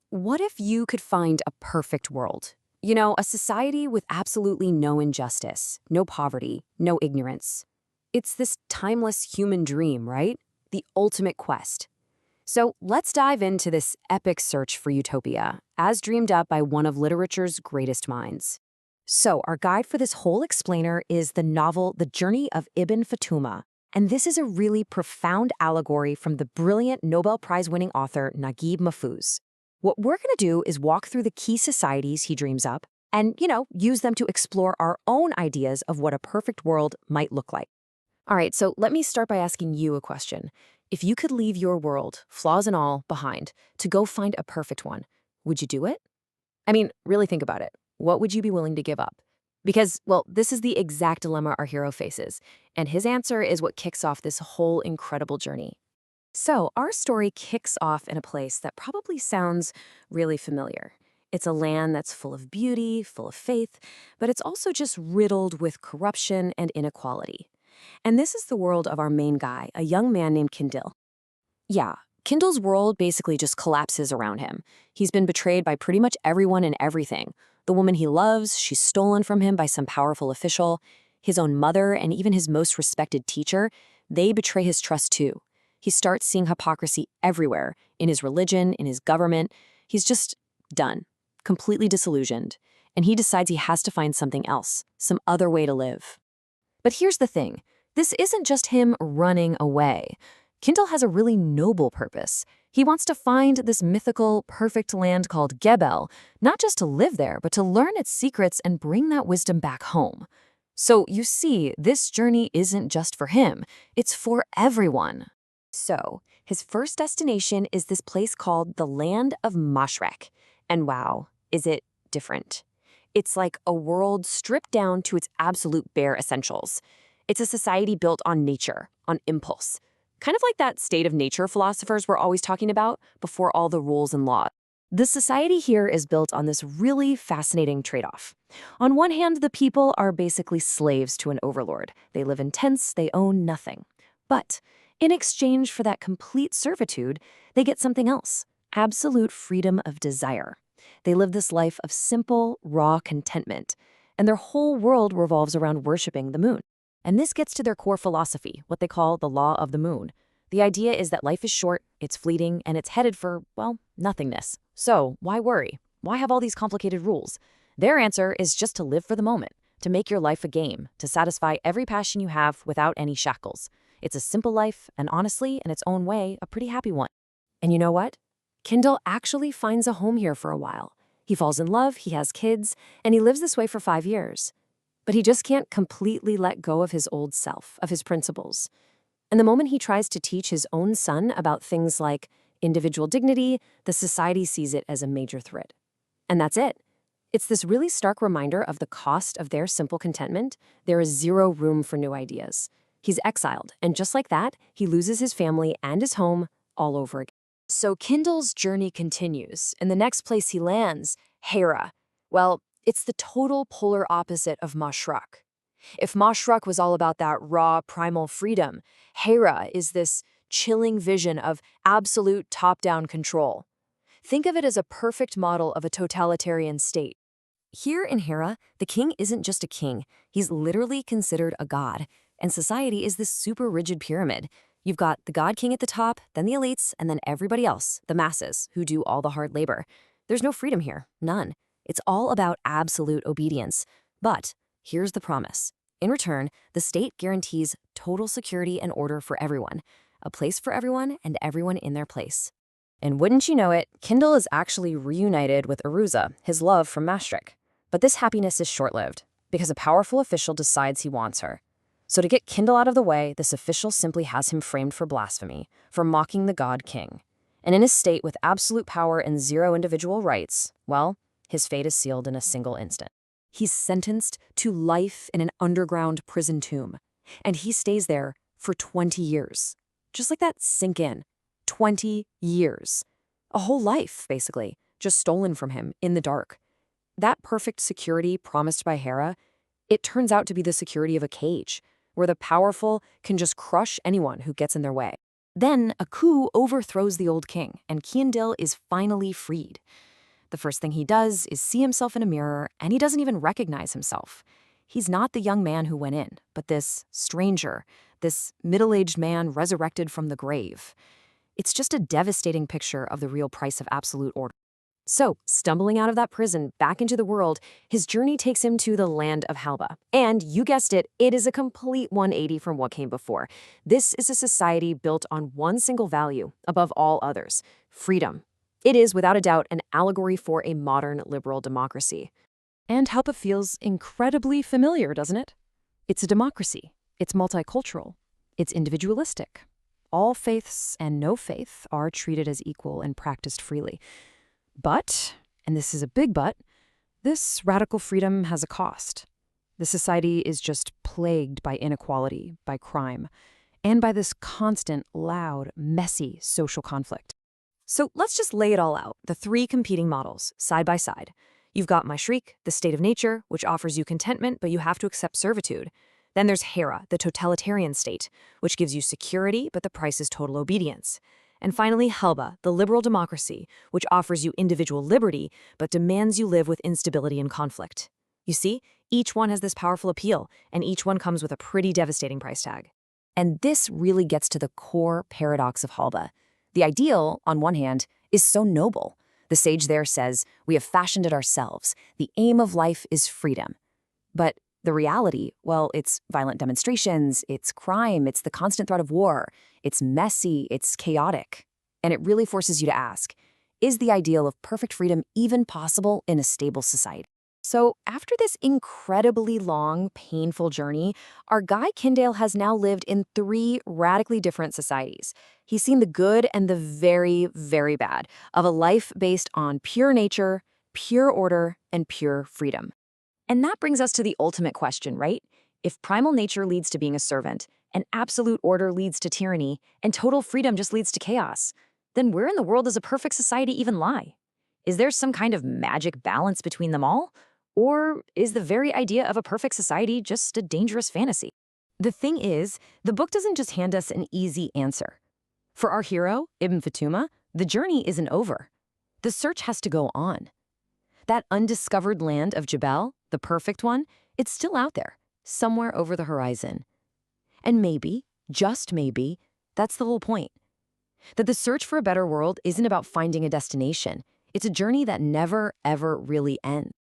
What if you could find a perfect world? You know, a society with absolutely no injustice, no poverty, no ignorance. It's this timeless human dream, right? The ultimate quest. So let's dive into this epic search for utopia, as dreamed up by one of literature's greatest minds. So, our guide for this whole explainer is the novel The Journey of Ibn Fattouma. And this is a really profound allegory from the brilliant Nobel Prize winning author Naguib Mahfouz. What we're going to do is walk through the key societies he dreams up and, use them to explore our own ideas of what a perfect world might look like. All right, so let me start by asking you a question. If you could leave your world, flaws and all, behind to go find a perfect one, would you do it? I mean, really think about it. What would you be willing to give up? Because, well, this is the exact dilemma our hero faces, and his answer is what kicks off this whole incredible journey. So, our story kicks off in a place that probably sounds really familiar. It's a land that's full of beauty, full of faith, but it's also just riddled with corruption and inequality. And this is the world of our main guy, a young man named Qindil. Yeah, Kindle's world basically just collapses around him. He's been betrayed by pretty much everyone and everything. The woman he loves, she's stolen from him by some powerful official. His own mother and even his most respected teacher, they betray his trust too. He starts seeing hypocrisy everywhere, in his religion, in his government. He's just done, completely disillusioned. And he decides he has to find something else, some other way to live. But here's the thing. This isn't just him running away. Qindil has a really noble purpose. He wants to find this mythical, perfect land called Gebel, not just to live there, but to learn its secrets and bring that wisdom back home. So you see, this journey isn't just for him. It's for everyone. So, his first destination is this place called the land of Mashriq. And wow, is it different. It's like a world stripped down to its absolute bare essentials. It's a society built on nature, on impulse. Kind of like that state of nature philosophers were always talking about before all the rules and laws. The society here is built on this really fascinating trade-off. On one hand, the people are basically slaves to an overlord. They live in tents, they own nothing. But in exchange for that complete servitude, they get something else, absolute freedom of desire. They live this life of simple, raw contentment, and their whole world revolves around worshiping the moon. And this gets to their core philosophy, what they call the law of the moon. The idea is that life is short, it's fleeting, and it's headed for, well, nothingness. So why worry? Why have all these complicated rules? Their answer is just to live for the moment, to make your life a game, to satisfy every passion you have without any shackles. It's a simple life, and honestly, in its own way, a pretty happy one. And you know what? Qindil actually finds a home here for a while. He falls in love, he has kids, and he lives this way for 5 years. But he just can't completely let go of his old self, of his principles. And the moment he tries to teach his own son about things like individual dignity, the society sees it as a major threat. And that's it. It's this really stark reminder of the cost of their simple contentment. There is zero room for new ideas. He's exiled, and just like that, he loses his family and his home all over again. So Qindil's journey continues, and the next place he lands, Haira. Well, it's the total polar opposite of Mashriq. If Mashriq was all about that raw, primal freedom, Haira is this chilling vision of absolute top-down control. Think of it as a perfect model of a totalitarian state. Here in Haira, the king isn't just a king. He's literally considered a god, and society is this super rigid pyramid. You've got the god king at the top, then the elites, and then everybody else, the masses, who do all the hard labor. There's no freedom here, none. It's all about absolute obedience. But here's the promise. In return, the state guarantees total security and order for everyone, a place for everyone and everyone in their place. And wouldn't you know it, Qindil is actually reunited with Aruza, his love from Mashriq. But this happiness is short-lived, because a powerful official decides he wants her. So to get Qindil out of the way, this official simply has him framed for blasphemy, for mocking the god king. And in a state with absolute power and zero individual rights, well, his fate is sealed in a single instant. He's sentenced to life in an underground prison tomb, and he stays there for 20 years. Just let that sink in. 20 years. A whole life, basically, just stolen from him in the dark. That perfect security promised by Haira, it turns out to be the security of a cage, where the powerful can just crush anyone who gets in their way. Then a coup overthrows the old king, and Qindil is finally freed. The first thing he does is see himself in a mirror, and he doesn't even recognize himself. He's not the young man who went in, but this stranger, this middle-aged man resurrected from the grave. It's just a devastating picture of the real price of absolute order. So, stumbling out of that prison back into the world, his journey takes him to the land of Halba. And you guessed it, it is a complete 180 from what came before. This is a society built on one single value above all others: freedom. It is, without a doubt, an allegory for a modern liberal democracy. And Halba feels incredibly familiar, doesn't it? It's a democracy. It's multicultural. It's individualistic. All faiths and no faith are treated as equal and practiced freely. But, and this is a big but, this radical freedom has a cost. The society is just plagued by inequality, by crime, and by this constant, loud, messy social conflict. So let's just lay it all out, the three competing models, side by side. You've got Mashriq, the state of nature, which offers you contentment, but you have to accept servitude. Then there's Haira, the totalitarian state, which gives you security, but the price is total obedience. And finally, Halba, the liberal democracy, which offers you individual liberty, but demands you live with instability and conflict. You see, each one has this powerful appeal, and each one comes with a pretty devastating price tag. And this really gets to the core paradox of Halba. The ideal, on one hand, is so noble. The sage there says, we have fashioned it ourselves. The aim of life is freedom. But the reality, well, it's violent demonstrations, it's crime, it's the constant threat of war, it's messy, it's chaotic. And it really forces you to ask, is the ideal of perfect freedom even possible in a stable society? So after this incredibly long, painful journey, our guy Qindil has now lived in three radically different societies. He's seen the good and the very, very bad of a life based on pure nature, pure order, and pure freedom. And that brings us to the ultimate question, right? If primal nature leads to being a servant, and absolute order leads to tyranny, and total freedom just leads to chaos, then where in the world does a perfect society even lie? Is there some kind of magic balance between them all? Or is the very idea of a perfect society just a dangerous fantasy? The thing is, the book doesn't just hand us an easy answer. For our hero, Ibn Fattouma, the journey isn't over. The search has to go on. That undiscovered land of Gebel, the perfect one, it's still out there, somewhere over the horizon. And maybe, just maybe, that's the whole point. That the search for a better world isn't about finding a destination. It's a journey that never, ever really ends.